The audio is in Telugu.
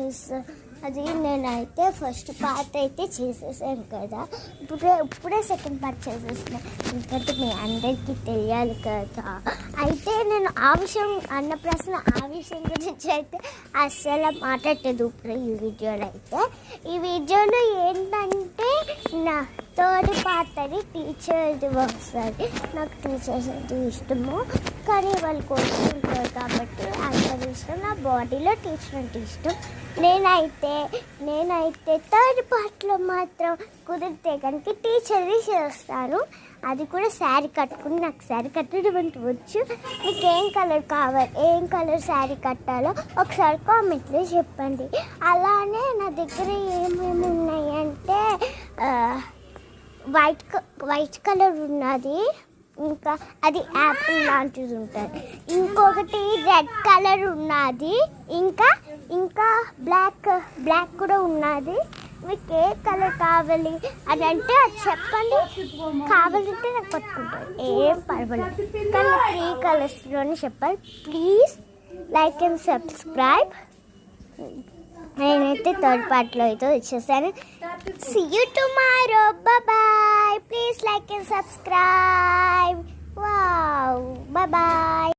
గైస్, అది నేనైతే ఫస్ట్ పార్ట్ అయితే చేసేసాను కదా, ఇప్పుడే సెకండ్ పార్ట్ చేసేసాను. ఎందుకంటే మీ అందరికీ తెలియాలి కదా. అయితే నేను ఆ విషయం ఆ విషయం గురించి అయితే అస్సలు మాట్లాడలేదు ఇప్పుడు ఈ వీడియోలో ఏంటంటే నా థర్డ్ పార్ట్ అని టీచర్ది వస్తుంది. నాకు టీచర్స్ అంటే ఇష్టము, కానీ వాళ్ళు కోరుకుంటారు కాబట్టి అందరి ఇష్టం. నా బాడీలో టీచర్ అంటే ఇష్టం. నేనైతే థర్డ్ పార్ట్లో మాత్రం కుదిరితే కనుక టీచర్ది చేస్తాను. అది కూడా శారీ కట్టుకుని, నాకు శారీ కట్టడం అంటే వచ్చు. మీకు ఏం కలర్ శారీ కట్టాలో ఒకసారి కామెంట్లో చెప్పండి. అలానే నా దగ్గర ఏమేమి ఉన్నాయంటే వైట్ కలర్ ఉన్నది, ఇంకా అది యాపిల్ లాంటిది ఉంటుంది. ఇంకొకటి రెడ్ కలర్ ఉన్నది, ఇంకా బ్లాక్ కూడా ఉన్నది. మీకు ఏ కలర్ కావాలి అని అంటే అది చెప్పండి, కావాలంటే నాకు పట్టుకుంటాను, ఏం పర్వాలేదు. కానీ 3 కలర్స్లోనే చెప్పాలి. Please like and subscribe. నేనైతే థర్డ్ పార్ట్లో అయితే వచ్చేసాను. See you tomorrow. Bye-bye. Please like and subscribe. Wow. Bye-bye.